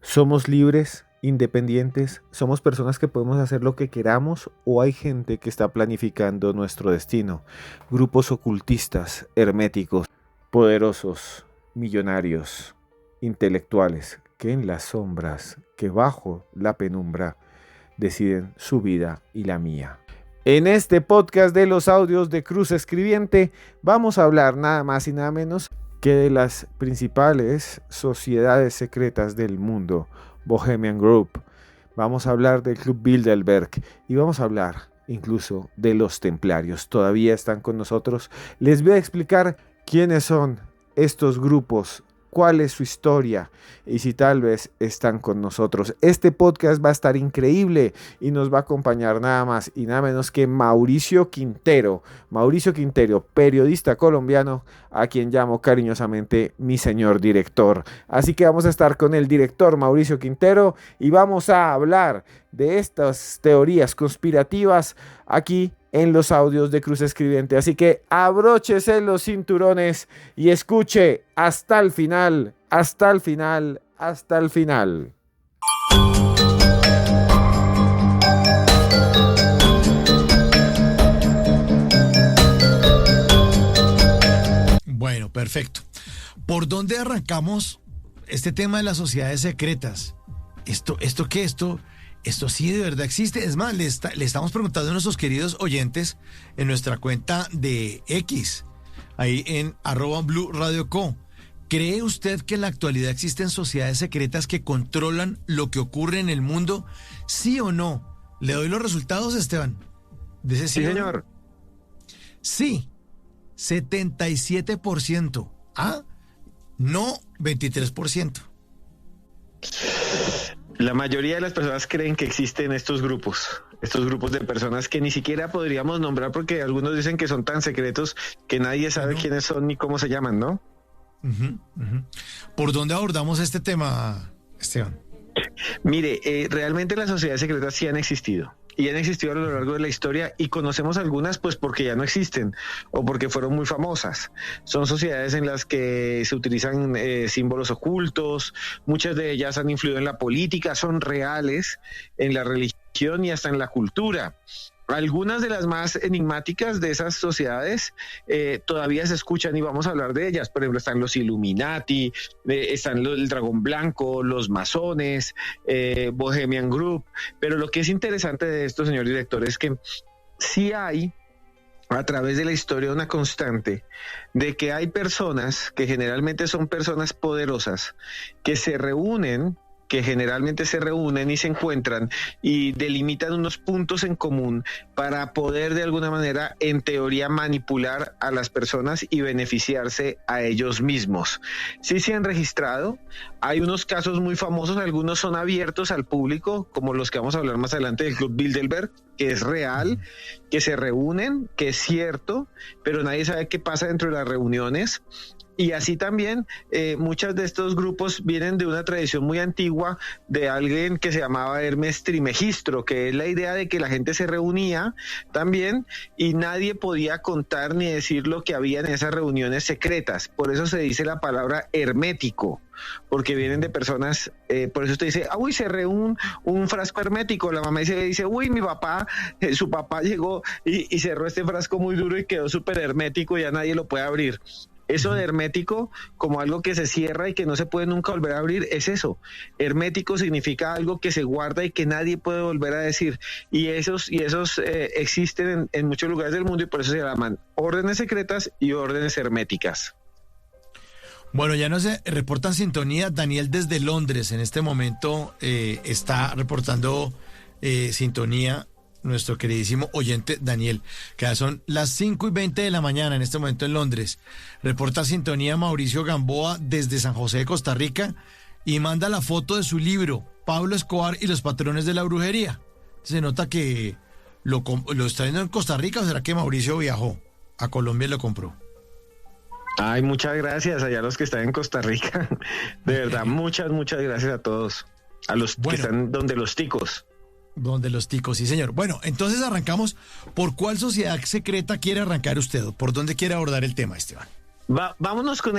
Somos libres, independientes, somos personas que podemos hacer lo que queramos o hay gente que está planificando nuestro destino. Grupos ocultistas, herméticos, poderosos, millonarios, intelectuales, que en las sombras, que bajo la penumbra, deciden su vida y la mía. En este podcast de los audios de Cruz Escribiente vamos a hablar nada más y nada menos que de las principales sociedades secretas del mundo, Bohemian Group. Vamos a hablar del Club Bilderberg y vamos a hablar incluso de los templarios. Todavía están con nosotros. Les voy a explicar quiénes son estos grupos, cuál es su historia y si tal vez están con nosotros. Este podcast va a estar increíble y nos va a acompañar nada más y nada menos que Mauricio Quintero. Mauricio Quintero, periodista colombiano, a quien llamo cariñosamente mi señor director. Así que vamos a estar con el director Mauricio Quintero y vamos a hablar de estas teorías conspirativas aquí en los audios de Cruz Escribiente. Así que abróchese los cinturones y escuche hasta el final, hasta el final, hasta el final. Bueno, perfecto. ¿Por dónde arrancamos este tema de las sociedades secretas? ¿Esto qué? Esto sí de verdad existe. Es más, le estamos preguntando a nuestros queridos oyentes en nuestra cuenta de X, ahí en @BluRadioCo. ¿Cree usted que en la actualidad existen sociedades secretas que controlan lo que ocurre en el mundo? ¿Sí o no? ¿Le doy los resultados, Esteban? ¿De ese Sí, señor. Sí, 77%. ¿Ah? No, 23%. La mayoría de las personas creen que existen estos grupos de personas que ni siquiera podríamos nombrar porque algunos dicen que son tan secretos que nadie sabe quiénes son ni cómo se llaman, ¿no? ¿Por dónde abordamos este tema, Esteban? Mire, realmente las sociedades secretas sí han existido. Y han existido a lo largo de la historia y conocemos algunas pues porque ya no existen o porque fueron muy famosas. Son sociedades en las que se utilizan símbolos ocultos, muchas de ellas han influido en la política, son reales en la religión y hasta en la cultura. Algunas de las más enigmáticas de esas sociedades todavía se escuchan y vamos a hablar de ellas. Por ejemplo, están los Illuminati, están el Dragón Blanco, los masones, Bohemian Group. Pero lo que es interesante de esto, señor director, es que sí hay a través de la historia una constante de que hay personas que generalmente son personas poderosas que generalmente se reúnen y se encuentran y delimitan unos puntos en común para poder de alguna manera, en teoría, manipular a las personas y beneficiarse a ellos mismos. Sí se han registrado, hay unos casos muy famosos, algunos son abiertos al público, como los que vamos a hablar más adelante del Club Bilderberg, que es real, que se reúnen, que es cierto, pero nadie sabe qué pasa dentro de las reuniones. Y así también muchos de estos grupos vienen de una tradición muy antigua de alguien que se llamaba Hermes Trismegisto, que es la idea de que la gente se reunía también y nadie podía contar ni decir lo que había en esas reuniones secretas. Por eso se dice la palabra hermético, porque vienen de personas, por eso usted dice, uy, se reúne un frasco hermético, la mamá dice, uy, mi papá, su papá llegó y cerró este frasco muy duro y quedó súper hermético y ya nadie lo puede abrir. Eso de hermético, como algo que se cierra y que no se puede nunca volver a abrir, es eso. Hermético significa algo que se guarda y que nadie puede volver a decir. Y esos existen en muchos lugares del mundo y por eso se llaman órdenes secretas y órdenes herméticas. Bueno, ya nos reportan sintonía. Daniel desde Londres en este momento está reportando sintonía. Nuestro queridísimo oyente Daniel, que ya son las 5:20 de la mañana en este momento en Londres. Reporta sintonía Mauricio Gamboa desde San José de Costa Rica y manda la foto de su libro, Pablo Escobar y los patrones de la brujería. Se nota que lo está viendo en Costa Rica, o será que Mauricio viajó a Colombia y lo compró. Ay, muchas gracias allá a los que están en Costa Rica. De verdad, muchas gracias a todos. A los que están donde los ticos. Donde los ticos, sí señor. Bueno, entonces arrancamos. ¿Por cuál sociedad secreta quiere arrancar usted? ¿Por dónde quiere abordar el tema, Esteban? Vámonos con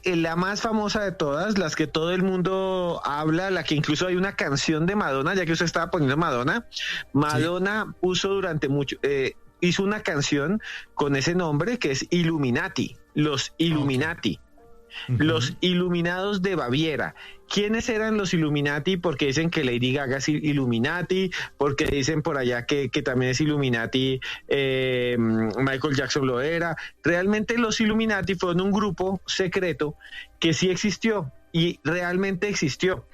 la más famosa de todas, las que todo el mundo habla, la que incluso hay una canción de Madonna, ya que usted estaba poniendo Madonna. Madonna puso durante mucho, hizo una canción con ese nombre que es Illuminati, los Illuminati. Los Iluminados de Baviera. ¿Quiénes eran los Illuminati? Porque dicen que Lady Gaga es Illuminati, porque dicen por allá que también es Illuminati, Michael Jackson lo era. Realmente los Illuminati fueron un grupo secreto que sí existió y realmente existió.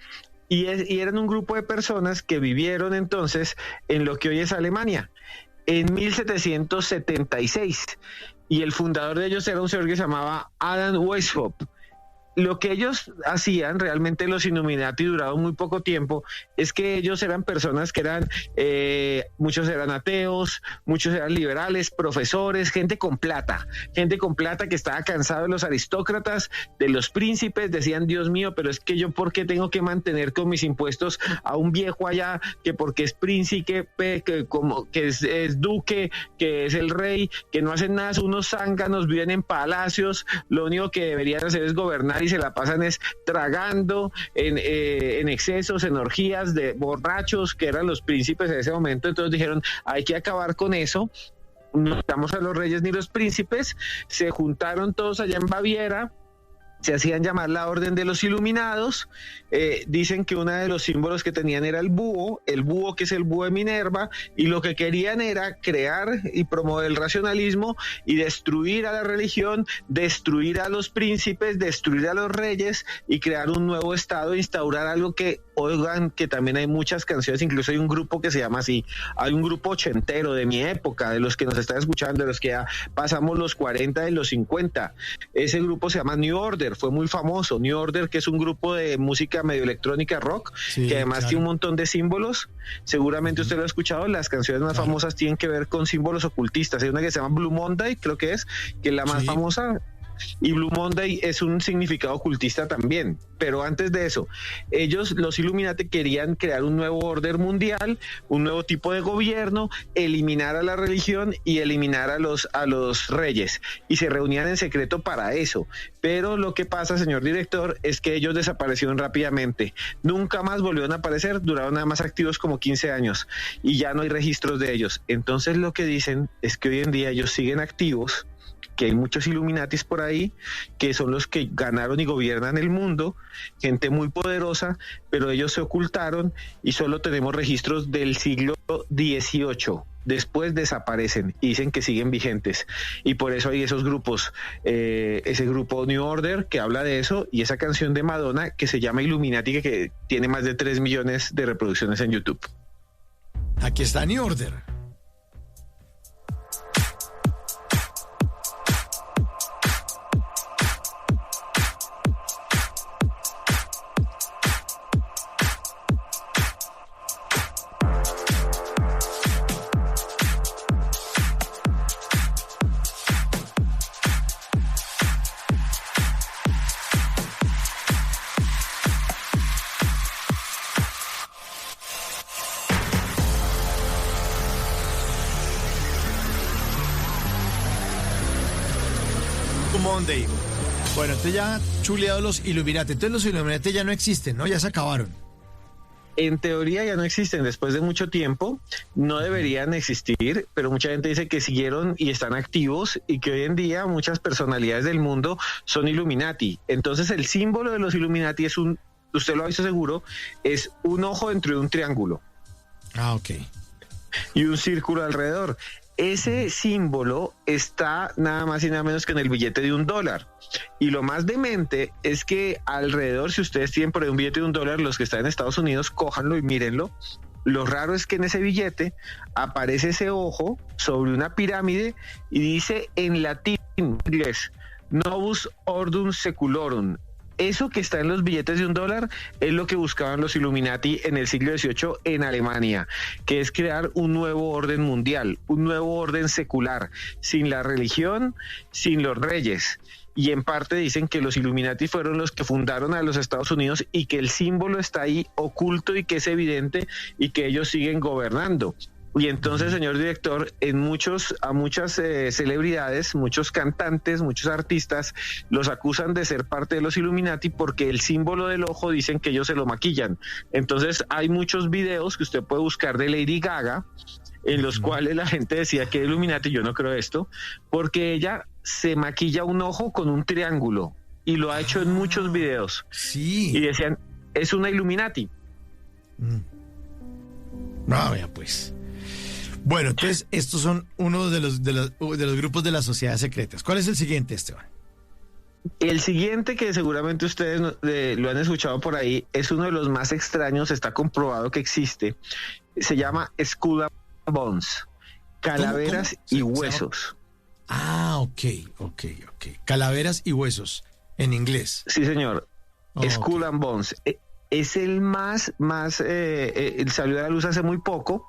Y eran un grupo de personas que vivieron entonces en lo que hoy es Alemania, en 1776. Y el fundador de ellos era un señor que se llamaba Adam Weishaupt. Lo que ellos hacían, realmente los Illuminati duraron muy poco tiempo, es que ellos eran personas que eran, muchos eran ateos, muchos eran liberales, profesores, gente con plata que estaba cansado de los aristócratas, de los príncipes. Decían, Dios mío, pero es que yo ¿por qué tengo que mantener con mis impuestos a un viejo allá que porque es príncipe, que es duque, que es el rey, que no hacen nada, son unos zánganos, viven en palacios, lo único que deberían hacer es gobernar y se la pasan es tragando en excesos, en orgías de borrachos, que eran los príncipes en ese momento? Entonces dijeron, hay que acabar con eso. No estamos a los reyes ni los príncipes. Se juntaron todos allá en Baviera, se hacían llamar la Orden de los Iluminados. Dicen que uno de los símbolos que tenían era el búho que es el búho de Minerva, y lo que querían era crear y promover el racionalismo y destruir a la religión, destruir a los príncipes, destruir a los reyes y crear un nuevo estado, instaurar algo que, oigan, que también hay muchas canciones, incluso hay un grupo que se llama así, hay un grupo ochentero de mi época, de los que nos están escuchando, de los que ya pasamos los 40 y los 50, ese grupo se llama New Order, fue muy famoso. New Order, que es un grupo de música medio electrónica rock, sí, que además tiene un montón de símbolos. Seguramente usted lo ha escuchado. Las canciones más famosas tienen que ver con símbolos ocultistas. Hay una que se llama Blue Monday, creo que es la más famosa. Y Blue Monday es un significado ocultista también. Pero antes de eso, ellos, los Illuminati, querían crear un nuevo orden mundial, un nuevo tipo de gobierno, eliminar a la religión y eliminar a los reyes. Y se reunían en secreto para eso. Pero lo que pasa, señor director, es que ellos desaparecieron rápidamente. Nunca más volvieron a aparecer, duraron nada más activos como 15 años y ya no hay registros de ellos. Entonces lo que dicen es que hoy en día ellos siguen activos, que hay muchos Illuminatis por ahí, que son los que ganaron y gobiernan el mundo, gente muy poderosa, pero ellos se ocultaron y solo tenemos registros del siglo XVIII. Después desaparecen y dicen que siguen vigentes. Y por eso hay esos grupos, ese grupo New Order que habla de eso, y esa canción de Madonna que se llama Illuminati, que tiene más de 3 millones de reproducciones en YouTube. Aquí está New Order. Monday. Bueno, entonces ya chuleado los Illuminati. Entonces los Illuminati ya no existen, ¿no? Ya se acabaron. En teoría ya no existen después de mucho tiempo, no deberían existir, pero mucha gente dice que siguieron y están activos y que hoy en día muchas personalidades del mundo son Illuminati. Entonces el símbolo de los Illuminati es usted lo ha visto seguro, es un ojo dentro de un triángulo. Ah, ok. Y un círculo alrededor. Ese símbolo está nada más y nada menos que en el billete de $1. Y lo más demente es que alrededor, si ustedes tienen por ahí un billete de $1, los que están en Estados Unidos, cójanlo y mírenlo. Lo raro es que en ese billete aparece ese ojo sobre una pirámide y dice en latín, inglés, Novus Ordum Seculorum. Eso que está en los billetes de $1 es lo que buscaban los Illuminati en el siglo XVIII en Alemania, que es crear un nuevo orden mundial, un nuevo orden secular, sin la religión, sin los reyes. Y en parte dicen que los Illuminati fueron los que fundaron a los Estados Unidos y que el símbolo está ahí oculto y que es evidente y que ellos siguen gobernando. Y entonces, señor director, a muchas celebridades, muchos cantantes, muchos artistas, los acusan de ser parte de los Illuminati porque el símbolo del ojo dicen que ellos se lo maquillan. Entonces, hay muchos videos que usted puede buscar de Lady Gaga, en los cuales la gente decía que Illuminati, yo no creo esto, porque ella se maquilla un ojo con un triángulo y lo ha hecho en muchos videos. Sí. Y decían, es una Illuminati. No, vea pues. Bueno, entonces estos son uno de los grupos de las sociedades secretas. ¿Cuál es el siguiente, Esteban? El siguiente, que seguramente ustedes lo han escuchado por ahí, es uno de los más extraños, está comprobado que existe. Se llama Skull and Bones, calaveras y huesos. Ok. Calaveras y huesos, en inglés. Sí, señor. Skull and Bones. Es el más salió a la luz hace muy poco.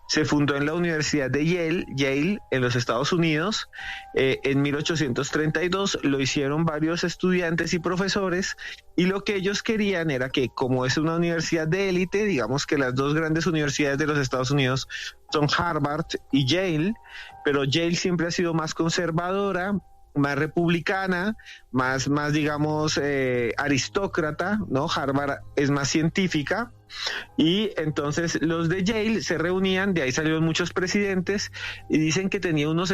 Se fundó en la Universidad de Yale, en los Estados Unidos, en 1832. Lo hicieron varios estudiantes y profesores, y lo que ellos querían era que, como es una universidad de élite, digamos que las dos grandes universidades de los Estados Unidos son Harvard y Yale, pero Yale siempre ha sido más conservadora, más republicana, más digamos, aristócrata, ¿no? Harvard es más científica. Y entonces los de Yale se reunían, de ahí salieron muchos presidentes, y dicen que tenía unos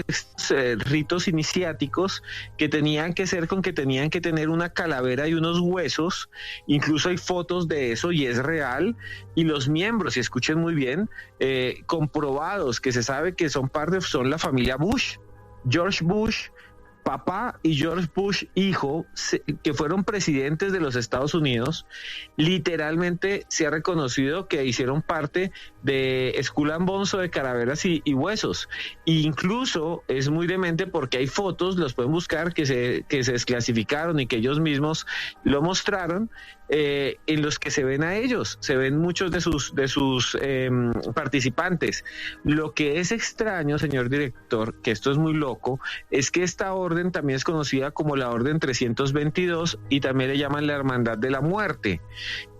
ritos iniciáticos que tenían que tener una calavera y unos huesos. Incluso hay fotos de eso y es real. Y los miembros, y escuchen muy bien, comprobados, que se sabe que son la familia Bush, George Bush papá y George Bush hijo, que fueron presidentes de los Estados Unidos. Literalmente se ha reconocido que hicieron parte de Skull and Bones, o de calaveras y huesos. E incluso es muy demente porque hay fotos, los pueden buscar, que se desclasificaron y que ellos mismos lo mostraron, en los que se ven a ellos, se ven muchos de sus participantes. Lo que es extraño, señor director, que esto es muy loco, es que esta orden también es conocida como la Orden 322 y también le llaman la Hermandad de la Muerte.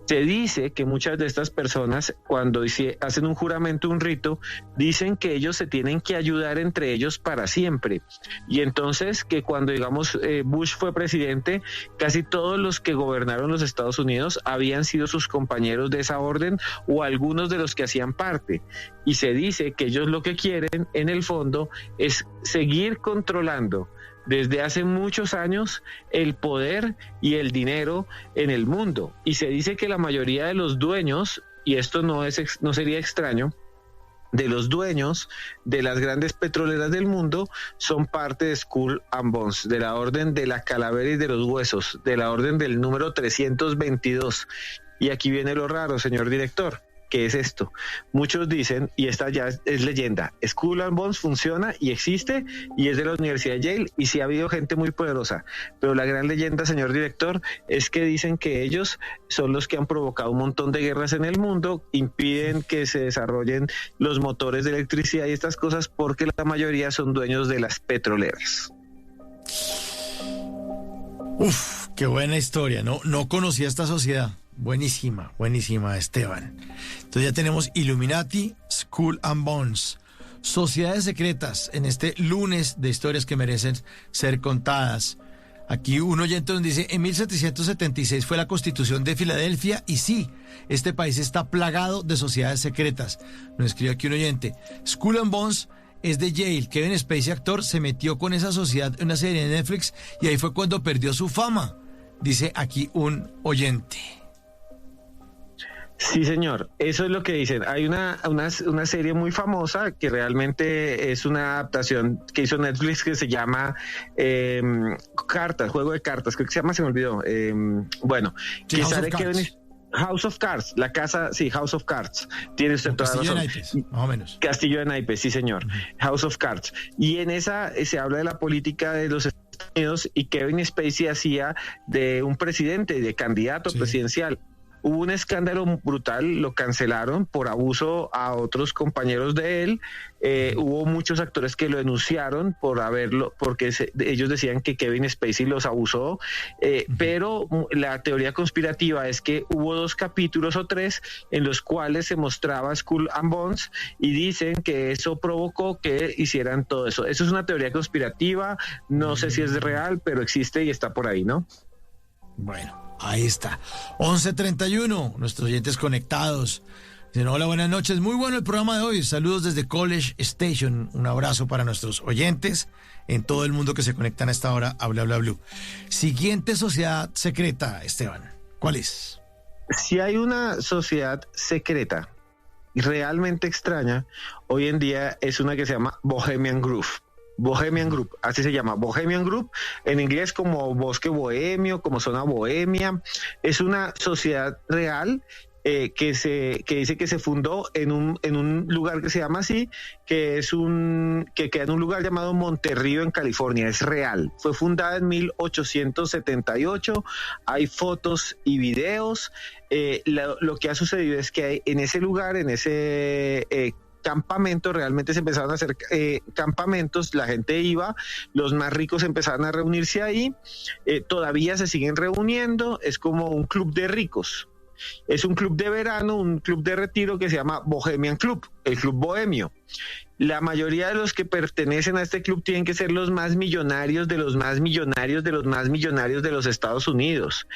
Se dice que muchas de estas personas, cuando hacen un juramento, un rito, dicen que ellos se tienen que ayudar entre ellos para siempre. Y entonces que cuando, digamos, Bush fue presidente, casi todos los que gobernaron los Estados Unidos habían sido sus compañeros de esa orden o algunos de los que hacían parte. Y se dice que ellos lo que quieren, en el fondo, es seguir controlando desde hace muchos años el poder y el dinero en el mundo. Y se dice que la mayoría de los dueños, y esto no sería extraño, de los dueños de las grandes petroleras del mundo son parte de Skull and Bones, de la orden de la calavera y de los huesos, de la orden del número 322. Y aquí viene lo raro, señor director. ¿Qué es esto? Muchos dicen, y esta ya es leyenda, Skull and Bones funciona y existe y es de la Universidad de Yale, y sí ha habido gente muy poderosa, pero la gran leyenda, señor director, es que dicen que ellos son los que han provocado un montón de guerras en el mundo, impiden que se desarrollen los motores de electricidad y estas cosas, porque la mayoría son dueños de las petroleras. Uf, qué buena historia, no conocía esta sociedad. Buenísima, Esteban. Entonces ya tenemos Illuminati, Skull and Bones, sociedades secretas en este lunes de historias que merecen ser contadas. Aquí un oyente nos dice, en 1776 fue la Constitución de Filadelfia, y sí, este país está plagado de sociedades secretas. Nos escribe aquí un oyente, Skull and Bones es de Yale. Kevin Spacey, actor, se metió con esa sociedad en una serie de Netflix y ahí fue cuando perdió su fama, dice aquí un oyente. Sí, señor, eso es lo que dicen. Hay una serie muy famosa que realmente es una adaptación que hizo Netflix, que se llama Juego de Cartas, creo que se llama, se me olvidó. Bueno, sí, que sale House of Cards, la casa, sí, House of Cards. Tiene usted toda la razón. Castillo de Naipes, más o menos. Castillo de Naipes, sí, señor. House of Cards. Y en esa se habla de la política de los Estados Unidos, y Kevin Spacey hacía de un presidente, de candidato presidencial. hubo un escándalo brutal, lo cancelaron por abuso a otros compañeros de él. Hubo muchos actores que lo denunciaron por porque ellos decían que Kevin Spacey los abusó, pero la teoría conspirativa es que hubo 2 capítulos o 3 en los cuales se mostraba Skull and Bones y dicen que eso provocó que hicieran todo eso. Eso es una teoría conspirativa, no sé si es real, pero existe y está por ahí, ¿no? Bueno, ahí está. 11:31, nuestros oyentes conectados. Dicen, hola, buenas noches. Muy bueno el programa de hoy. Saludos desde College Station. Un abrazo para nuestros oyentes en todo el mundo que se conectan a esta hora a Bla Bla Blue. Siguiente sociedad secreta, Esteban. ¿Cuál es? Si hay una sociedad secreta realmente extraña, hoy en día es una que se llama Bohemian Grove. Bohemian Group, así se llama, Bohemian Group, en inglés como bosque bohemio, como zona bohemia. Es una sociedad real que dice que se fundó en un lugar que se llama así, que queda en un lugar llamado Monterrío en California. Es real, fue fundada en 1878, hay fotos y videos. Lo que ha sucedido es que en ese lugar, en ese campamento, realmente se empezaron a hacer campamentos, la gente iba, los más ricos empezaron a reunirse ahí, todavía se siguen reuniendo, es como un club de ricos. Es un club de verano, un club de retiro que se llama Bohemian Club, el club bohemio. La mayoría de los que pertenecen a este club tienen que ser los más millonarios de los más millonarios de los más millonarios de los Estados Unidos.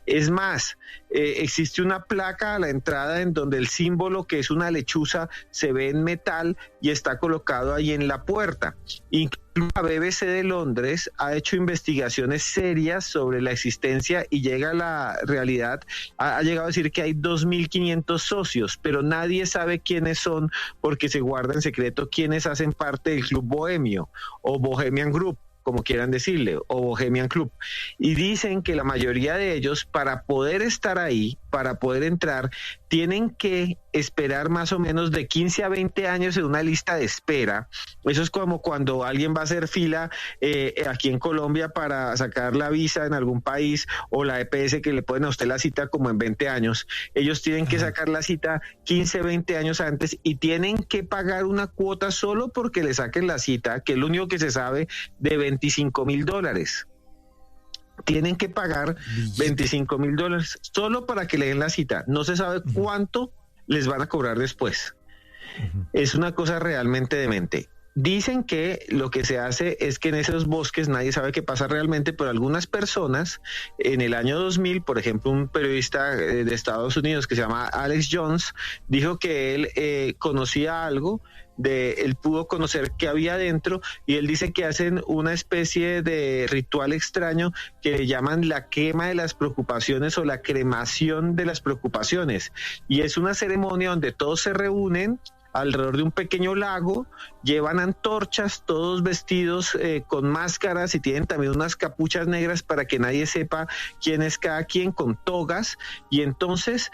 Es más, existe una placa a la entrada en donde el símbolo, que es una lechuza, se ve en metal y está colocado ahí en la puerta. Incluso la BBC de Londres ha hecho investigaciones serias sobre la existencia y llega a la realidad, ha llegado a decir que hay 2.500 socios, pero nadie sabe quiénes son porque se guarda en secreto quiénes hacen parte del Club Bohemio o Bohemian Group, como quieran decirle, o Bohemian Club. Y dicen que la mayoría de ellos, para poder estar ahí, para poder entrar, tienen que esperar más o menos de 15 a 20 años en una lista de espera. Eso es como cuando alguien va a hacer fila aquí en Colombia para sacar la visa en algún país, o la EPS, que le ponen a usted la cita como en 20 años. Ellos tienen que sacar la cita 15, 20 años antes y tienen que pagar una cuota solo porque le saquen la cita, que es lo único que se sabe, de $25,000. Tienen que pagar $25,000 solo para que le den la cita. No se sabe cuánto les van a cobrar después. Es una cosa realmente demente. Dicen que lo que se hace es que en esos bosques nadie sabe qué pasa realmente, pero algunas personas, en el año 2000, por ejemplo, un periodista de Estados Unidos que se llama Alex Jones, dijo que él conocía algo, él pudo conocer qué había dentro, y él dice que hacen una especie de ritual extraño que le llaman la quema de las preocupaciones o la cremación de las preocupaciones, y es una ceremonia donde todos se reúnen alrededor de un pequeño lago, llevan antorchas, todos vestidos con máscaras, y tienen también unas capuchas negras para que nadie sepa quién es cada quien, con togas, y entonces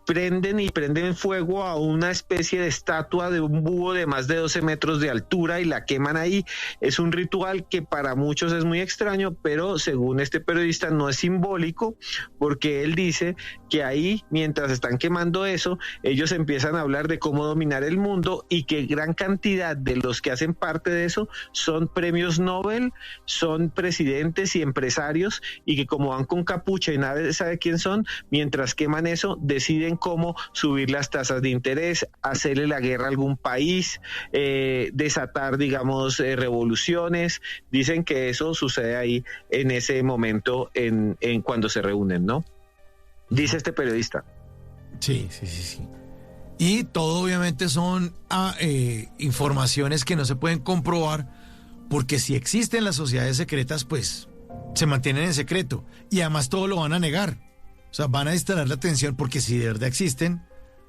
prenden fuego a una especie de estatua de un búho de más de 12 metros de altura y la queman ahí. Es un ritual que para muchos es muy extraño, pero según este periodista no es simbólico, porque él dice que ahí, mientras están quemando eso, ellos empiezan a hablar de cómo dominar el mundo, y que gran cantidad de los que hacen parte de eso son premios Nobel, son presidentes y empresarios, y que como van con capucha y nadie sabe quién son, mientras queman eso, deciden cómo subir las tasas de interés, hacerle la guerra a algún país, desatar, digamos, revoluciones. Dicen que eso sucede ahí en ese momento, en cuando se reúnen, ¿no? Dice este periodista. Sí. Y todo obviamente son informaciones que no se pueden comprobar, porque si existen las sociedades secretas, pues se mantienen en secreto, y además todo lo van a negar. O sea, van a distraer la atención, porque si de verdad existen,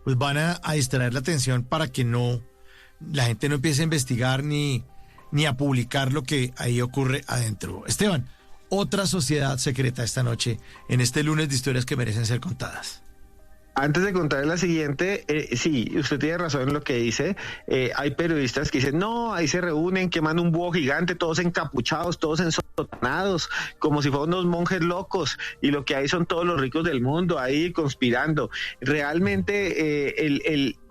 pues van a distraer la atención para que la gente no empiece a investigar ni a publicar lo que ahí ocurre adentro. Esteban, otra sociedad secreta esta noche, en este lunes de historias que merecen ser contadas. Antes de contar la siguiente, sí, usted tiene razón en lo que dice. Hay periodistas que dicen, no, ahí se reúnen, queman un búho gigante, todos encapuchados, todos en sotanados, como si fueran unos monjes locos, y lo que hay son todos los ricos del mundo ahí conspirando. Realmente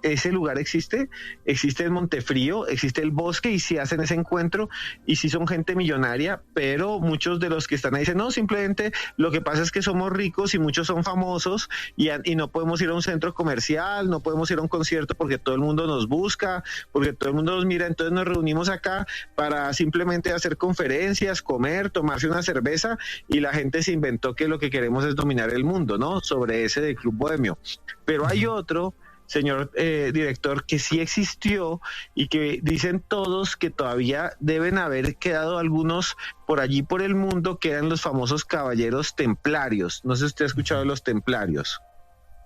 ese lugar existe en Montefrío, existe el bosque y sí hacen ese encuentro y sí son gente millonaria, pero muchos de los que están ahí dicen, no, simplemente lo que pasa es que somos ricos y muchos son famosos y no podemos ir a un centro comercial, no podemos ir a un concierto porque todo el mundo nos busca, porque todo el mundo nos mira, entonces nos reunimos acá para simplemente hacer conferencias, comer, tomarse una cerveza, y la gente se inventó que lo que queremos es dominar el mundo, ¿no? Sobre ese del Club Bohemio. Pero hay otro, señor director, que sí existió y que dicen todos que todavía deben haber quedado algunos por allí por el mundo, que eran los famosos caballeros templarios. No sé si usted ha escuchado de los templarios.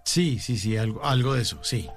Sí, algo de eso, sí.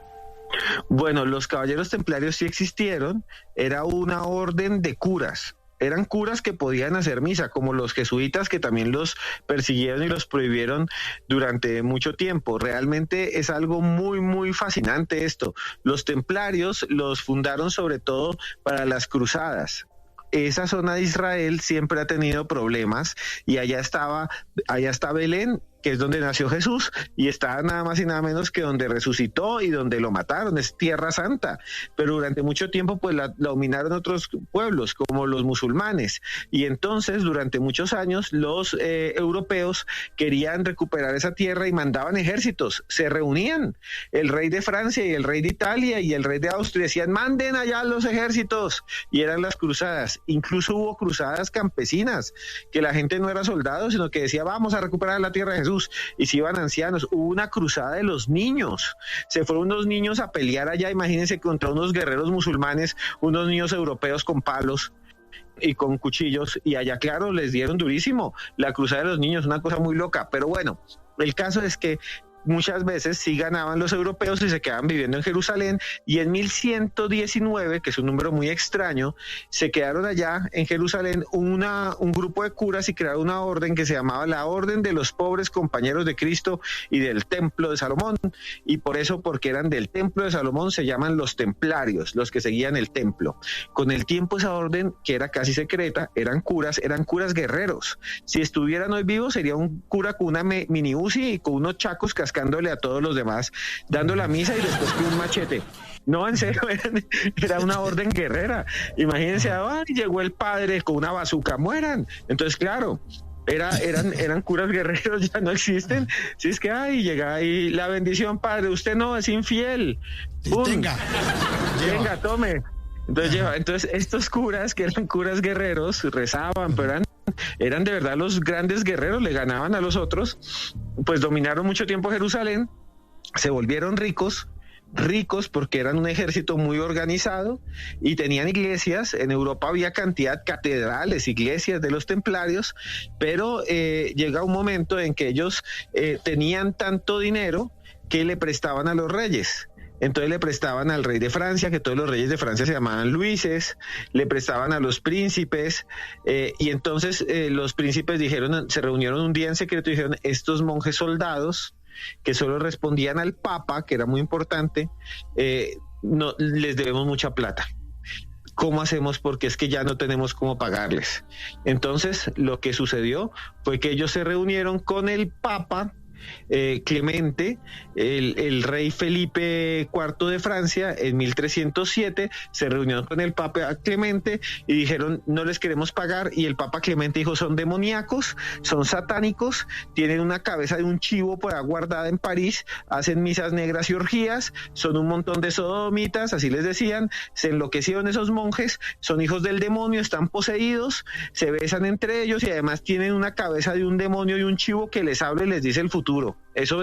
Bueno, los caballeros templarios sí existieron, era una orden de curas. Eran curas que podían hacer misa, como los jesuitas, que también los persiguieron y los prohibieron durante mucho tiempo. Realmente es algo muy, muy fascinante esto. Los templarios los fundaron sobre todo para las cruzadas. Esa zona de Israel siempre ha tenido problemas y allá está Belén, que es donde nació Jesús, y está nada más y nada menos que donde resucitó y donde lo mataron, es Tierra Santa. Pero durante mucho tiempo pues la dominaron otros pueblos, como los musulmanes, y entonces durante muchos años los europeos querían recuperar esa tierra y mandaban ejércitos, se reunían, el rey de Francia y el rey de Italia y el rey de Austria decían, manden allá los ejércitos, y eran las cruzadas. Incluso hubo cruzadas campesinas, que la gente no era soldado, sino que decía, vamos a recuperar la tierra de Jesús, y si iban ancianos. Hubo una cruzada de los niños, se fueron unos niños a pelear allá, imagínense, contra unos guerreros musulmanes, unos niños europeos con palos y con cuchillos, y allá claro les dieron durísimo. La cruzada de los niños, una cosa muy loca. Pero bueno, el caso es que muchas veces sí ganaban los europeos y se quedaban viviendo en Jerusalén, y en 1119, que es un número muy extraño, se quedaron allá en Jerusalén un grupo de curas y crearon una orden que se llamaba la Orden de los Pobres Compañeros de Cristo y del Templo de Salomón, y por eso, porque eran del Templo de Salomón, se llaman los templarios, los que seguían el templo. Con el tiempo esa orden, que era casi secreta, eran curas guerreros. Si estuvieran hoy vivos sería un cura con una mini Uzi y con unos chacos cascándole a todos los demás, dando la misa y después con un machete. No, en serio, era una orden guerrera. Imagínense, llegó el padre con una bazuca, mueran. Entonces, claro, eran curas guerreros, ya no existen. Si es que, llega ahí la bendición, padre, usted no es infiel. ¡Pum! Venga, tome. Entonces estos curas, que eran curas guerreros, rezaban, pero eran de verdad los grandes guerreros, le ganaban a los otros, pues dominaron mucho tiempo Jerusalén, se volvieron ricos porque eran un ejército muy organizado y tenían iglesias. En Europa había cantidad, catedrales, iglesias de los templarios, pero llega un momento en que ellos tenían tanto dinero que le prestaban a los reyes. Entonces le prestaban al rey de Francia, que todos los reyes de Francia se llamaban Luises, le prestaban a los príncipes, y entonces los príncipes se reunieron un día en secreto y dijeron, estos monjes soldados, que solo respondían al Papa, que era muy importante, no les debemos mucha plata. ¿Cómo hacemos? Porque es que ya no tenemos cómo pagarles. Entonces lo que sucedió fue que ellos se reunieron con el Papa Clemente, el rey Felipe IV de Francia, en 1307, se reunió con el Papa Clemente y dijeron, no les queremos pagar, y el Papa Clemente dijo, son demoníacos, son satánicos, tienen una cabeza de un chivo por ahí guardada en París, hacen misas negras y orgías, son un montón de sodomitas, así les decían, se enloquecieron esos monjes, son hijos del demonio, están poseídos, se besan entre ellos y además tienen una cabeza de un demonio y un chivo que les habla y les dice el futuro. Eso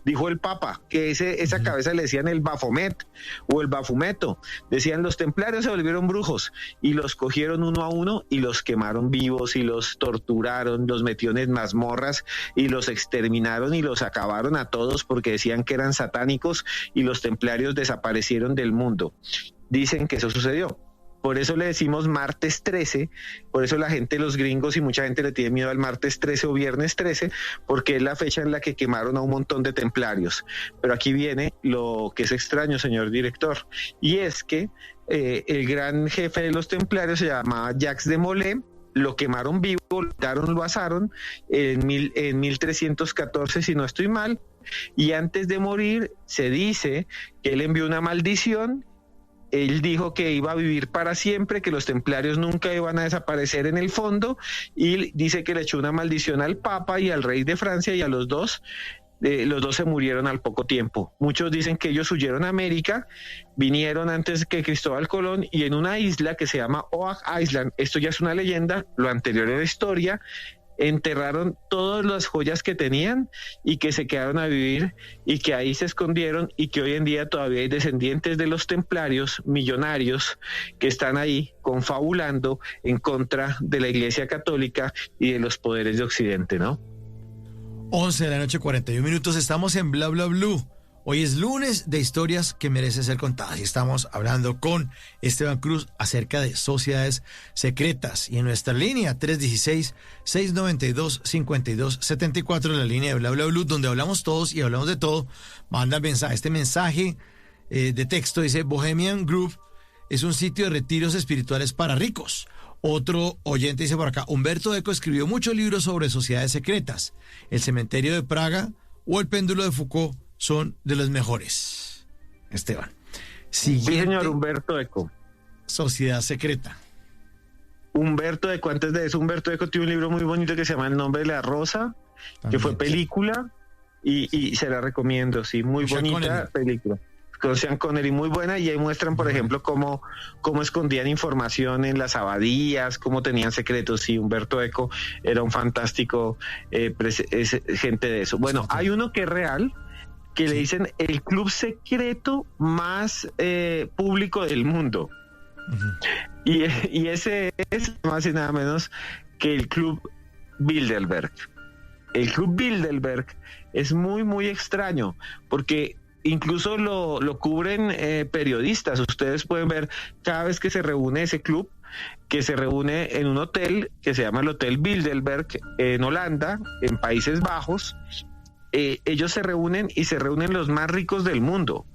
dijo el Papa, que esa cabeza le decían el Baphomet o el Bafumeto. Decían, los templarios se volvieron brujos, y los cogieron uno a uno y los quemaron vivos y los torturaron, los metieron en mazmorras y los exterminaron y los acabaron a todos porque decían que eran satánicos, y los templarios desaparecieron del mundo. Dicen que eso sucedió. Por eso le decimos martes 13, por eso la gente, los gringos y mucha gente le tiene miedo al martes 13 o viernes 13, porque es la fecha en la que quemaron a un montón de templarios. Pero aquí viene lo que es extraño, señor director, y es que el gran jefe de los templarios se llamaba Jacques de Molay, lo quemaron vivo, lo asaron en 1314, si no estoy mal, y antes de morir se dice que él envió una maldición. Él dijo que iba a vivir para siempre, que los templarios nunca iban a desaparecer en el fondo, y dice que le echó una maldición al Papa y al rey de Francia, y a los dos se murieron al poco tiempo. Muchos dicen que ellos huyeron a América, vinieron antes que Cristóbal Colón, y en una isla que se llama Oahu Island, esto ya es una leyenda, lo anterior era historia, enterraron todas las joyas que tenían y que se quedaron a vivir y que ahí se escondieron, y que hoy en día todavía hay descendientes de los templarios millonarios que están ahí confabulando en contra de la Iglesia Católica y de los poderes de Occidente, ¿no? 11 de la noche, 41 minutos, estamos en Bla Bla Blue. Hoy es lunes de historias que merecen ser contadas y estamos hablando con Esteban Cruz acerca de sociedades secretas. Y en nuestra línea 316-692-5274, la línea de Bla Bla Blue, donde hablamos todos y hablamos de todo, manda mensaje. Este mensaje de texto dice: Bohemian Group es un sitio de retiros espirituales para ricos. Otro oyente dice por acá: Humberto Eco escribió muchos libros sobre sociedades secretas. El cementerio de Praga o el péndulo de Foucault son de los mejores. Esteban. Siguiente, sí, señor, Humberto Eco. Sociedad secreta. Humberto Eco, antes de eso, Humberto Eco tiene un libro muy bonito que se llama El nombre de la rosa, también, que fue película, y se la recomiendo, sí, muy Sean bonita película. Con Sean Connery, muy buena, y ahí muestran, por ejemplo, cómo escondían información en las abadías, cómo tenían secretos. Sí, Humberto Eco era un fantástico gente de eso. Bueno, hay uno que es real, que le dicen el club secreto más público del mundo. Y ese es más y nada menos que el Club Bilderberg. El Club Bilderberg es muy, muy extraño, porque incluso lo cubren periodistas. Ustedes pueden ver cada vez que se reúne ese club, que se reúne en un hotel que se llama el Hotel Bilderberg en Holanda, en Países Bajos. Ellos se reúnen los más ricos del mundo.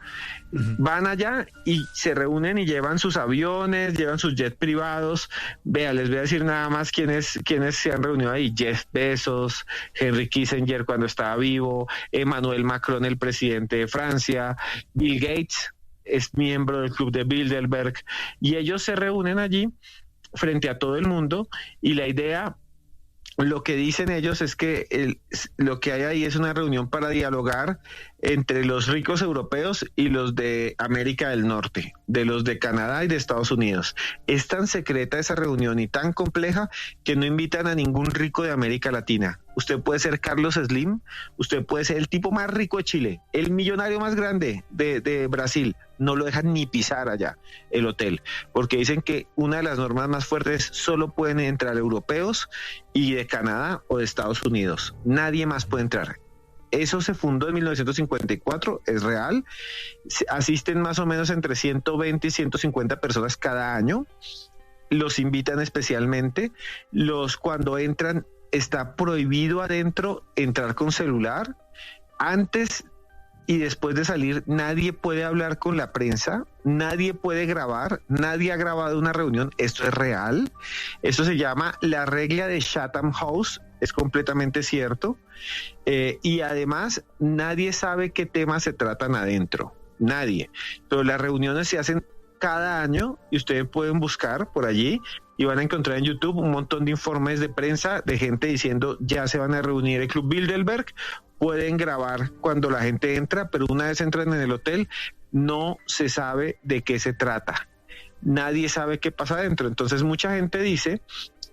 Van allá y se reúnen y llevan sus aviones, llevan sus jets privados. Vea, les voy a decir nada más quiénes se han reunido ahí: Jeff Bezos, Henry Kissinger cuando estaba vivo, Emmanuel Macron, el presidente de Francia, Bill Gates es miembro del Club de Bilderberg, y ellos se reúnen allí frente a todo el mundo, y la idea, lo que dicen ellos, es que lo que hay ahí es una reunión para dialogar entre los ricos europeos y los de América del Norte, de los de Canadá y de Estados Unidos. Es tan secreta esa reunión y tan compleja que no invitan a ningún rico de América Latina. Usted puede ser Carlos Slim, usted puede ser el tipo más rico de Chile, el millonario más grande de Brasil. No lo dejan ni pisar allá el hotel, porque dicen que una de las normas más fuertes: solo pueden entrar europeos y de Canadá o de Estados Unidos. Nadie más puede entrar. Eso se fundó en 1954, es real. Asisten más o menos entre 120 y 150 personas cada año. Los invitan especialmente. Cuando entran, está prohibido adentro entrar con celular. Antes y después de salir, nadie puede hablar con la prensa, nadie puede grabar, nadie ha grabado una reunión. Esto es real. Esto se llama la regla de Chatham House. Es completamente cierto. Y además, nadie sabe qué temas se tratan adentro. Nadie. Pero las reuniones se hacen cada año, y ustedes pueden buscar por allí y van a encontrar en YouTube un montón de informes de prensa de gente diciendo: ya se van a reunir el Club Bilderberg. Pueden grabar cuando la gente entra, pero una vez entran en el hotel, no se sabe de qué se trata. Nadie sabe qué pasa adentro. Entonces mucha gente dice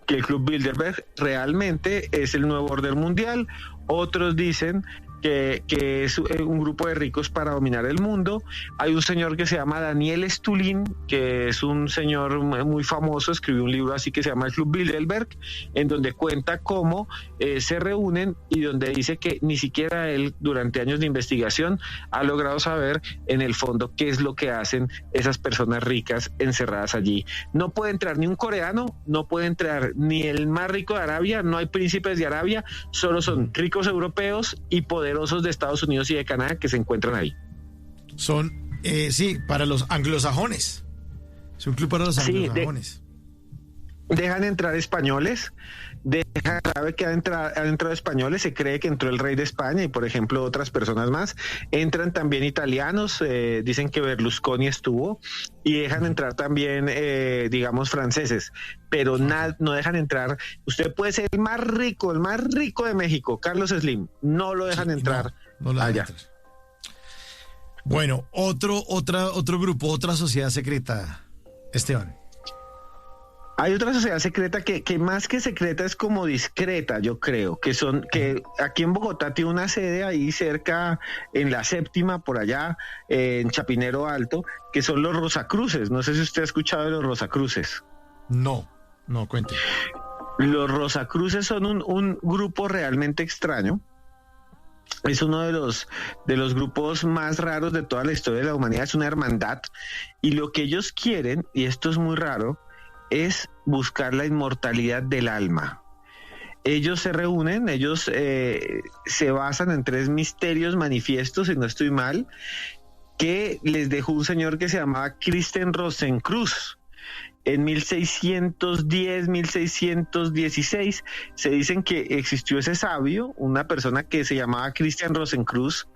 que el Club Bilderberg realmente es el nuevo orden mundial. Otros dicen que es un grupo de ricos para dominar el mundo. Hay un señor que se llama Daniel Stulin, que es un señor muy famoso, escribió un libro así que se llama El Club Bilderberg, en donde cuenta cómo se reúnen, y donde dice que ni siquiera él, durante años de investigación, ha logrado saber en el fondo qué es lo que hacen esas personas ricas encerradas allí. No puede entrar ni un coreano, no puede entrar ni el más rico de Arabia, no hay príncipes de Arabia, solo son ricos europeos y poderosos de Estados Unidos y de Canadá que se encuentran ahí. Son, sí, para los anglosajones. Es un club para los anglosajones. dejan entrar españoles, sabe que han entrado españoles, se cree que entró el rey de España y por ejemplo otras personas más, entran también italianos, dicen que Berlusconi estuvo, y dejan entrar también, digamos, franceses, pero no dejan entrar. Usted puede ser el más rico de México, Carlos Slim, no lo dejan entrar no lo dejan allá. entrar. Bueno, otro grupo, otra sociedad secreta, Esteban. Hay otra sociedad secreta que más que secreta es como discreta, yo creo, que aquí en Bogotá tiene una sede ahí cerca, en la Séptima, por allá, en Chapinero Alto, que son los Rosacruces. No sé si usted ha escuchado de los Rosacruces. No, cuente. Los Rosacruces son un grupo realmente extraño. Es uno de los grupos más raros de toda la historia de la humanidad, es una hermandad, y lo que ellos quieren, y esto es muy raro, es buscar la inmortalidad del alma. Ellos se reúnen, ellos se basan en 3 misterios manifiestos, si no estoy mal, que les dejó un señor que se llamaba Christian Rosenkreuz. En 1610, 1616, se dicen que existió ese sabio, una persona que se llamaba Christian Rosenkreuz,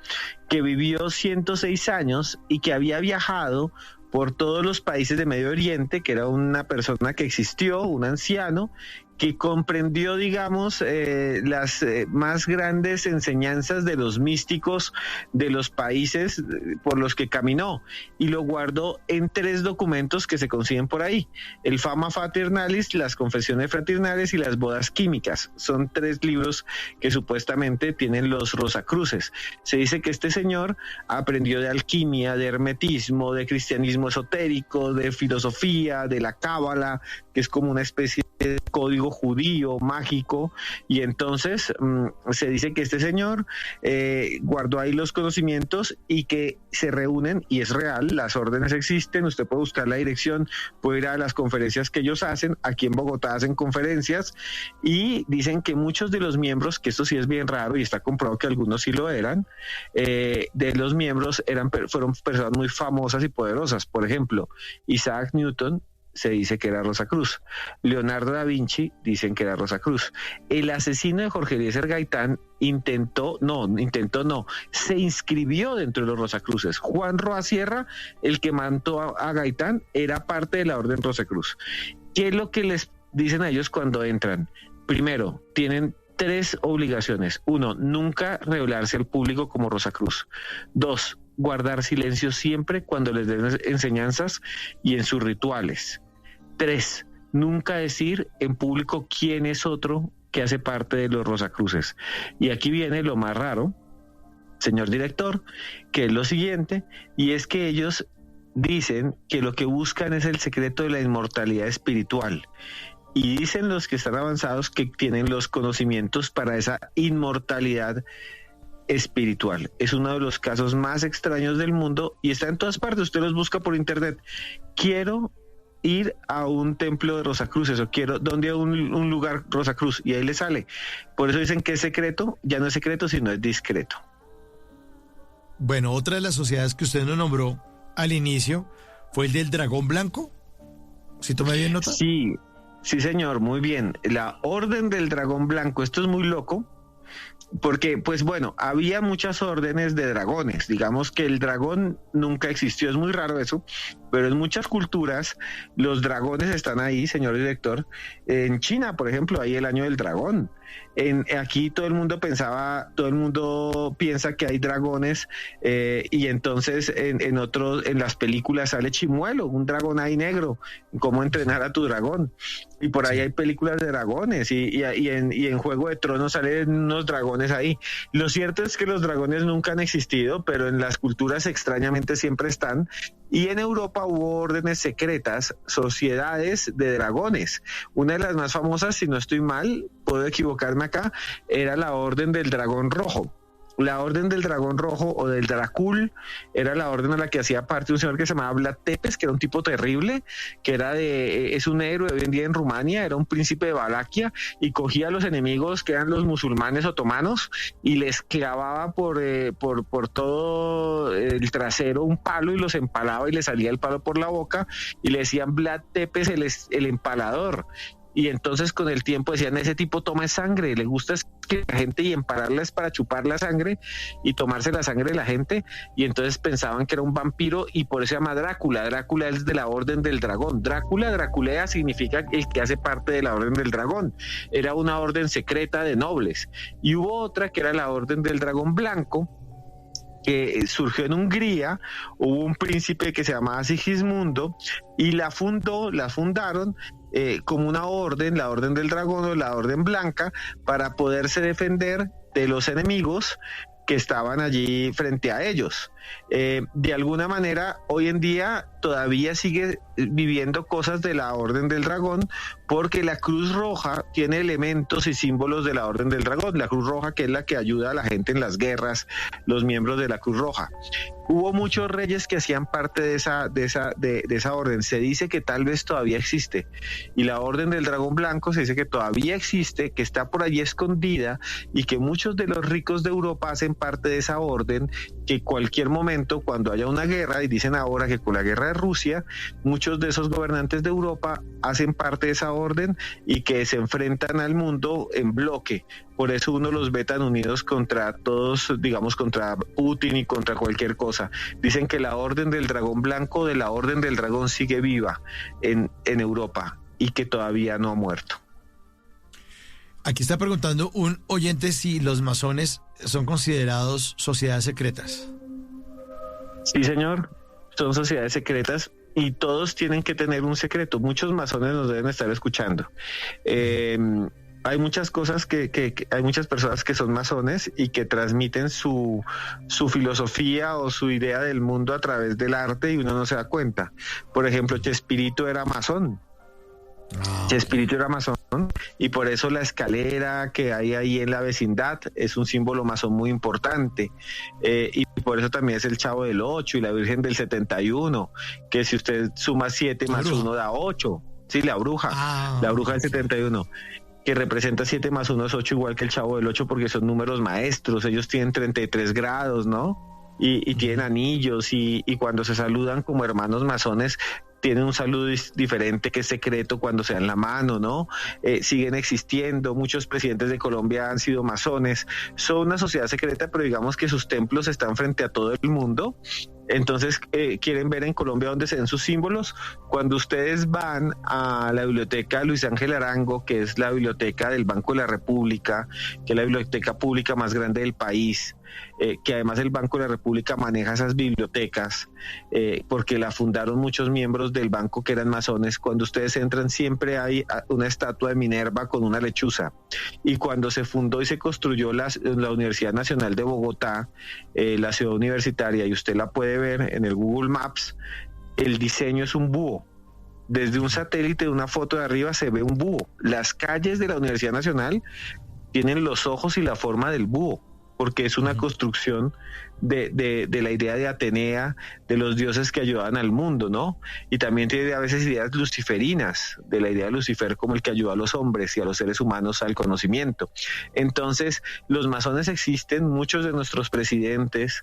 que vivió 106 años y que había viajado por todos los países de Medio Oriente, que era una persona que existió, un anciano, que comprendió, digamos, las más grandes enseñanzas de los místicos de los países por los que caminó, y lo guardó en 3 documentos que se consiguen por ahí: el Fama Fraternalis, las Confesiones Fraternales y las Bodas Químicas. Son 3 libros que supuestamente tienen los Rosacruces. Se dice que este señor aprendió de alquimia, de hermetismo, de cristianismo esotérico, de filosofía, de la cábala, que es como una especie de código judío mágico, y entonces se dice que este señor guardó ahí los conocimientos y que se reúnen, y es real, las órdenes existen, usted puede buscar la dirección, puede ir a las conferencias que ellos hacen. Aquí en Bogotá hacen conferencias, y dicen que muchos de los miembros, que esto sí es bien raro y está comprobado que algunos sí lo eran, de los miembros fueron personas muy famosas y poderosas. Por ejemplo, Isaac Newton se dice que era Rosacruz. Leonardo da Vinci dicen que era Rosacruz. El asesino de Jorge Eliezer Gaitán se inscribió dentro de los Rosacruces. Juan Roa Sierra, el que mató a Gaitán, era parte de la Orden Rosacruz. ¿Qué es lo que les dicen a ellos cuando entran? Primero, tienen 3 obligaciones. 1, nunca revelarse al público como Rosacruz. 2, guardar silencio siempre cuando les den enseñanzas y en sus rituales. 3, nunca decir en público quién es otro que hace parte de los Rosacruces. Y aquí viene lo más raro, señor director, que es lo siguiente, y es que ellos dicen que lo que buscan es el secreto de la inmortalidad espiritual. Y dicen los que están avanzados que tienen los conocimientos para esa inmortalidad espiritual. Es uno de los casos más extraños del mundo y está en todas partes. Usted los busca por internet. Quiero ir a un templo de Rosacruces, o quiero, ¿dónde hay un lugar Rosacruz? Y ahí le sale. Por eso dicen que es secreto. Ya no es secreto, sino es discreto. Bueno, otra de las sociedades que usted nos nombró al inicio fue el del Dragón Blanco. ¿Sí toma bien nota? Sí, señor, muy bien. La Orden del Dragón Blanco. Esto es muy loco, porque, pues bueno, había muchas órdenes de dragones. Digamos que el dragón nunca existió, es muy raro eso, pero en muchas culturas los dragones están ahí, señor director. En China, por ejemplo, hay el año del dragón. Aquí todo el mundo piensa que hay dragones, y entonces en las películas sale Chimuelo, un dragón ahí negro, cómo entrenar a tu dragón. Y por ahí hay películas de dragones, y en Juego de Tronos salen unos dragones ahí. Lo cierto es que los dragones nunca han existido, pero en las culturas extrañamente siempre están. Y en Europa hubo órdenes secretas, sociedades de dragones. Una de las más famosas, si no estoy mal, puedo equivocarme acá, era la Orden del Dragón Rojo. La Orden del Dragón Rojo, o del Dracul, era la orden a la que hacía parte un señor que se llamaba Vlad Tepes, que era un tipo terrible, que es un héroe hoy en día en Rumania, era un príncipe de Valaquia, y cogía a los enemigos que eran los musulmanes otomanos y les clavaba por todo el trasero un palo y los empalaba, y le salía el palo por la boca, y le decían Vlad Tepes el empalador. y entonces con el tiempo decían, ese tipo toma sangre, le gusta es que la gente y empararla es para chupar la sangre y tomarse la sangre de la gente, y entonces pensaban que era un vampiro y por eso se llama Drácula. Drácula es de la Orden del Dragón. Draculea significa el que hace parte de la Orden del Dragón. Era una orden secreta de nobles. Y hubo otra que era la Orden del Dragón Blanco, que surgió en Hungría. Hubo un príncipe que se llamaba Sigismundo y la fundaron como una orden, la Orden del Dragón o la Orden Blanca, para poderse defender de los enemigos que estaban allí frente a ellos. De alguna manera, hoy en día todavía sigue viviendo cosas de la Orden del Dragón, porque la Cruz Roja tiene elementos y símbolos de la Orden del Dragón. La Cruz Roja, que es la que ayuda a la gente en las guerras, los miembros de la Cruz Roja. Hubo muchos reyes que hacían parte de esa orden. Se dice que tal vez todavía existe. Y la Orden del Dragón Blanco se dice que todavía existe, que está por allí escondida, y que muchos de los ricos de Europa hacen parte de esa orden, que cualquier momento, cuando haya una guerra, y dicen ahora que con la guerra de Rusia, muchos de esos gobernantes de Europa hacen parte de esa orden y que se enfrentan al mundo en bloque. Por eso uno los ve tan unidos contra todos, digamos, contra Putin y contra cualquier cosa. Dicen que la Orden del Dragón Blanco de la Orden del Dragón sigue viva en Europa y que todavía no ha muerto. Aquí está preguntando un oyente si los masones son considerados sociedades secretas. Sí, señor, son sociedades secretas y todos tienen que tener un secreto. Muchos masones nos deben estar escuchando. Hay muchas cosas hay muchas personas que son masones y que transmiten su filosofía o su idea del mundo a través del arte y uno no se da cuenta. Por ejemplo, Chespirito era masón. Chespirito era masón y por eso la escalera que hay ahí en la vecindad es un símbolo masón muy importante, y por eso también es el Chavo del 8 y la Virgen del 71, que si usted suma 7 más 1 da 8. Sí, la bruja del 71, que representa 7 más 1 es 8, igual que el Chavo del 8, porque son números maestros. Ellos tienen 33 grados, ¿no? Y tienen anillos y cuando se saludan como hermanos masones tienen un saludo diferente que es secreto cuando se dan la mano, ¿no? Siguen existiendo, muchos presidentes de Colombia han sido masones, son una sociedad secreta, pero digamos que sus templos están frente a todo el mundo. Entonces, quieren ver en Colombia dónde se ven sus símbolos. Cuando ustedes van a la biblioteca Luis Ángel Arango, que es la biblioteca del Banco de la República, que es la biblioteca pública más grande del país, que además el Banco de la República maneja esas bibliotecas, porque la fundaron muchos miembros del banco que eran masones. Cuando ustedes entran siempre hay una estatua de Minerva con una lechuza. Y cuando se fundó y se construyó la Universidad Nacional de Bogotá, la ciudad universitaria, y usted la puede ver en el Google Maps, el diseño es un búho. Desde un satélite, una foto de arriba se ve un búho. Las calles de la Universidad Nacional tienen los ojos y la forma del búho, porque es una construcción de la idea de Atenea, de los dioses que ayudaban al mundo, ¿no? Y también tiene a veces ideas luciferinas, de la idea de Lucifer como el que ayuda a los hombres y a los seres humanos al conocimiento. Entonces, los masones existen, muchos de nuestros presidentes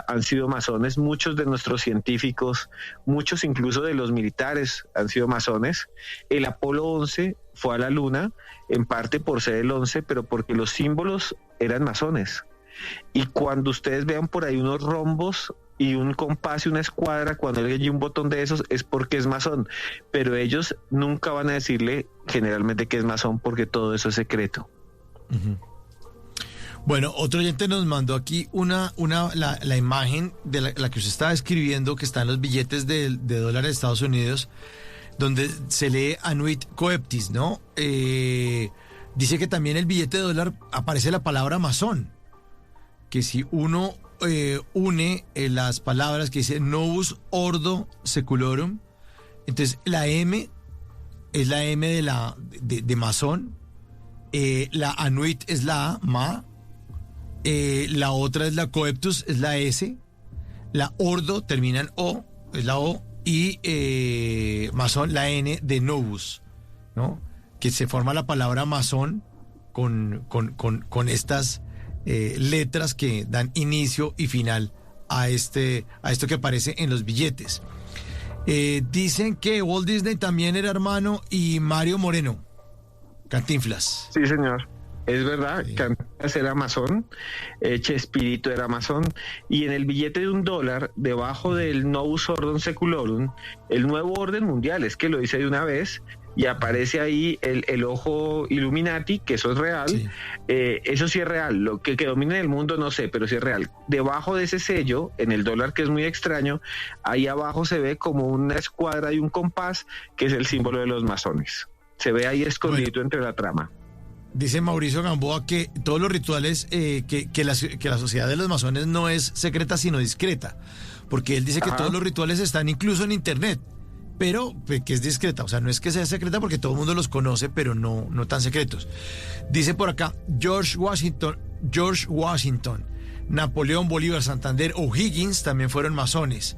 han sido masones, muchos de nuestros científicos, muchos incluso de los militares han sido masones. El Apolo 11 fue a la Luna, en parte por ser el 11, pero porque los símbolos eran masones. Y cuando ustedes vean por ahí unos rombos y un compás y una escuadra, cuando hay un botón de esos, es porque es masón. Pero ellos nunca van a decirle generalmente que es masón, porque todo eso es secreto. Uh-huh. Bueno, otro oyente nos mandó aquí la imagen de la que usted estaba escribiendo, que está en los billetes de dólares de Estados Unidos, donde se lee Anuit Coeptis, ¿no? Dice que también en el billete de dólar aparece la palabra masón, que si uno une las palabras que dice Novus Ordo Seculorum, entonces la M es la M de masón, la Anuit es la A, ma, la otra es la Coeptus, es la S, la Ordo termina en O, es la O, y masón, la N de Novus, ¿no? Que se forma la palabra masón con estas letras que dan inicio y final a esto que aparece en los billetes. Dicen que Walt Disney también era hermano y Mario Moreno. Cantinflas. Sí, señor. Es verdad, Sí. Cantinflas era masón, Chespirito era masón, y en el billete de $1, debajo del Novus Ordine Seclorum, el nuevo orden mundial, es que lo dice de una vez, y aparece ahí el ojo Illuminati, que eso es real, Sí. eso sí es real, lo que domina el mundo no sé, pero sí es real. Debajo de ese sello, en el dólar, que es muy extraño, ahí abajo se ve como una escuadra y un compás, que es el símbolo de los masones. Se ve ahí escondido entre la trama. Dice Mauricio Gamboa que todos los rituales, que la sociedad de los masones no es secreta, sino discreta. Porque él dice que Ajá. todos los rituales están incluso en internet, pero pues, que es discreta. O sea, no es que sea secreta porque todo el mundo los conoce, pero no tan secretos. Dice por acá, George Washington, Napoleón, Bolívar, Santander, O'Higgins también fueron masones.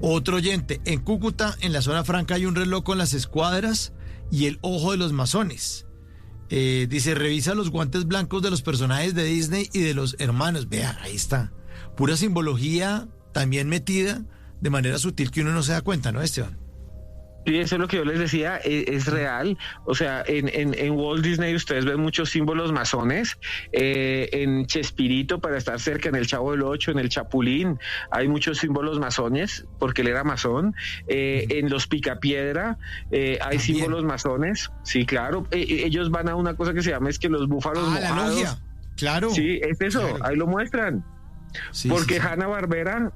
Otro oyente, en Cúcuta, en la zona franca, hay un reloj con las escuadras y el ojo de los masones. Dice, revisa los guantes blancos de los personajes de Disney y de los hermanos. Vea, ahí está. Pura simbología también metida de manera sutil que uno no se da cuenta, ¿no, Esteban? Sí, eso es lo que yo les decía, es real. O sea, en Walt Disney ustedes ven muchos símbolos masones. En Chespirito, para estar cerca, en el Chavo del Ocho, en el Chapulín, hay muchos símbolos masones, porque él era masón. En los Picapiedra hay También. símbolos masones. Sí, claro. Ellos van a una cosa que se llama, es que los búfalos La mojados. logia. Claro. Sí, es eso, Claro. ahí lo muestran. Sí, Porque sí, sí. Hanna-Barbera,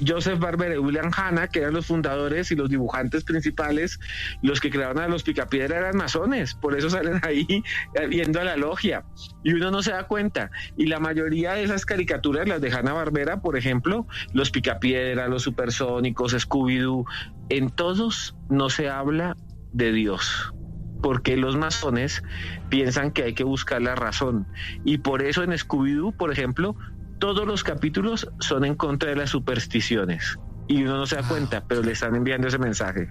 Joseph Barbera y William Hanna, que eran los fundadores y los dibujantes principales, los que crearon a los Picapiedra eran masones, por eso salen ahí viendo a la logia, y uno no se da cuenta. Y la mayoría de esas caricaturas, las de Hanna-Barbera, por ejemplo, los Picapiedra, los Supersónicos, Scooby-Doo, en todos no se habla de Dios, porque los masones piensan que hay que buscar la razón, y por eso en Scooby-Doo, por ejemplo, todos los capítulos son en contra de las supersticiones y uno no se da cuenta, pero le están enviando ese mensaje.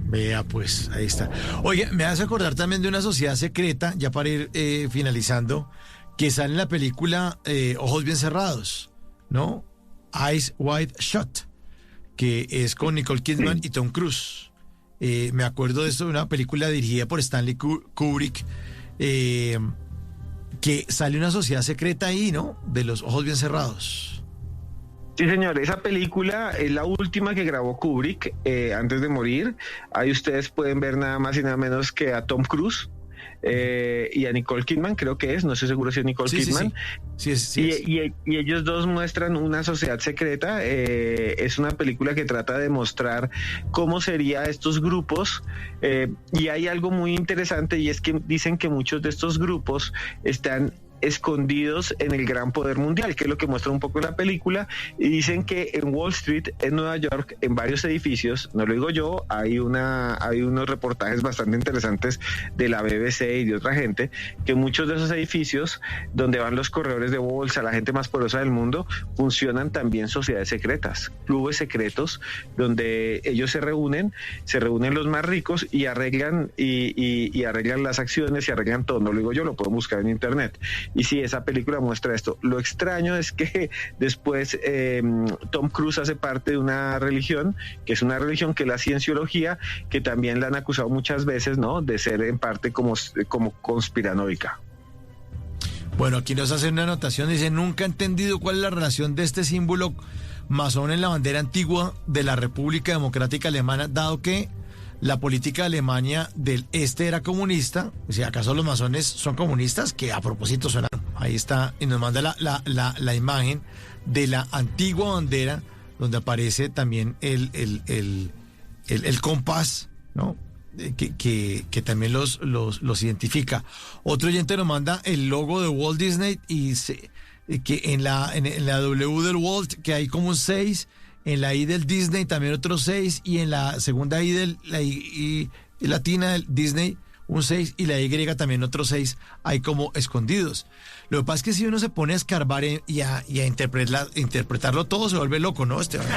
Vea, pues, ahí está. Oye, me hace acordar también de una sociedad secreta, ya para ir finalizando, que sale en la película Ojos Bien Cerrados, ¿no? Eyes Wide Shut, que es con Nicole Kidman y Tom Cruise. Me acuerdo de esto, de una película dirigida por Stanley Kubrick, que sale una sociedad secreta ahí, ¿no? De los Ojos Bien Cerrados. Sí, señor, esa película es la última que grabó Kubrick antes de morir. Ahí ustedes pueden ver nada más y nada menos que a Tom Cruise y a Nicole Kidman, creo que es, no estoy seguro si es Nicole Kidman. Y ellos dos muestran una sociedad secreta. Es una película que trata de mostrar cómo serían estos grupos, y hay algo muy interesante, y es que dicen que muchos de estos grupos están escondidos en el gran poder mundial, que es lo que muestra un poco la película, y dicen que en Wall Street, en Nueva York, en varios edificios, no lo digo yo, hay unos reportajes bastante interesantes de la BBC y de otra gente, que muchos de esos edificios donde van los corredores de bolsa, la gente más poderosa del mundo, funcionan también sociedades secretas, clubes secretos, donde ellos se reúnen los más ricos y arreglan y arreglan las acciones y arreglan todo, no lo digo yo, lo pueden buscar en internet. Y sí, esa película muestra esto. Lo extraño es que después Tom Cruise hace parte de una religión, que es una religión que es la cienciología, que también la han acusado muchas veces, ¿no?, de ser en parte como conspiranoica. Bueno, aquí nos hacen una anotación, dice, nunca he entendido cuál es la relación de este símbolo masón en la bandera antigua de la República Democrática Alemana, dado que la política de Alemania del este era comunista. O sea, ¿acaso los masones son comunistas? Que a propósito suena. Ahí está, y nos manda la imagen de la antigua bandera, donde aparece también el compás, ¿no? Que también los identifica. Otro oyente nos manda el logo de Walt Disney y dice que en la W del Walt, que hay como un 6, en la I del Disney también otro 6, y en la segunda I la I latina del Disney un 6, y la Y también otro 6, hay como escondidos. Lo que pasa es que si uno se pone a escarbar y a interpretarlo todo, se vuelve loco, ¿no, Esteban?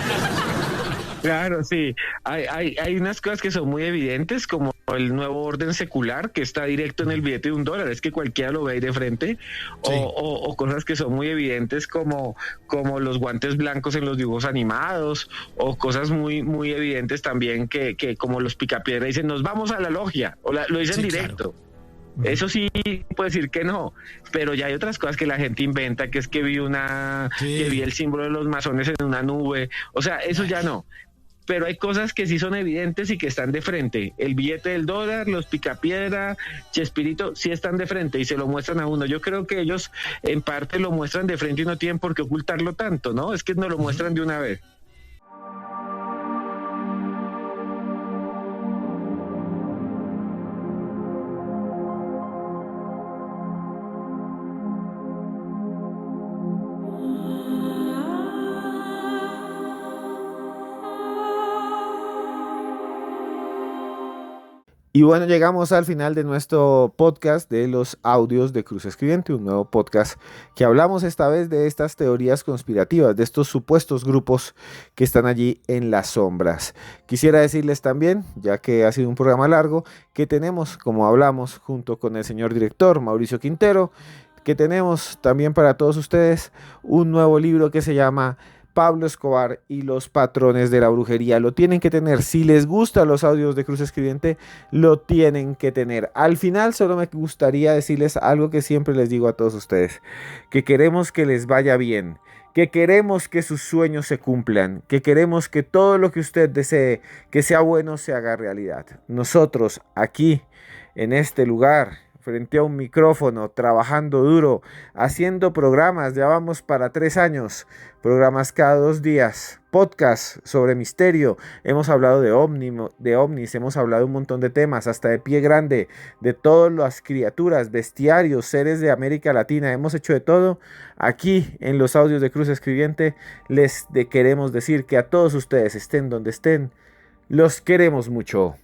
Claro, sí. Hay unas cosas que son muy evidentes, como el nuevo orden secular que está directo en el billete de $1, es que cualquiera lo ve ahí de frente, Sí, o cosas que son muy evidentes como los guantes blancos en los dibujos animados, o cosas muy evidentes también que como los picapiedra dicen, nos vamos a la logia, lo dicen sí, claro. directo. Eso sí, puedo decir que no, pero ya hay otras cosas que la gente inventa, que es que que vi Sí. el símbolo de los masones en una nube, o sea, eso ya no. Pero hay cosas que sí son evidentes y que están de frente. El billete del dólar, los picapiedra, Chespirito, sí están de frente y se lo muestran a uno. Yo creo que ellos en parte lo muestran de frente y no tienen por qué ocultarlo tanto, ¿no? Es que no lo Ujú. muestran de una vez. Y bueno, llegamos al final de nuestro podcast de los audios de Cruz Escribiente, un nuevo podcast que hablamos esta vez de estas teorías conspirativas, de estos supuestos grupos que están allí en las sombras. Quisiera decirles también, ya que ha sido un programa largo, que tenemos, como hablamos, junto con el señor director Mauricio Quintero, que tenemos también para todos ustedes un nuevo libro que se llama Pablo Escobar y los patrones de la brujería. Lo tienen que tener. Si les gustan los audios de Cruz Escribiente, lo tienen que tener. Al final solo me gustaría decirles algo que siempre les digo a todos ustedes, que queremos que les vaya bien, que queremos que sus sueños se cumplan, que queremos que todo lo que usted desee, que sea bueno, se haga realidad. Nosotros aquí, en este lugar, frente a un micrófono, trabajando duro, haciendo programas, ya vamos para 3 años, programas cada 2 días, podcast sobre misterio, hemos hablado de ovnis, hemos hablado de un montón de temas, hasta de Pie Grande, de todas las criaturas, bestiarios, seres de América Latina, hemos hecho de todo. Aquí en los audios de Cruz Escribiente queremos decir que a todos ustedes, estén donde estén, los queremos mucho.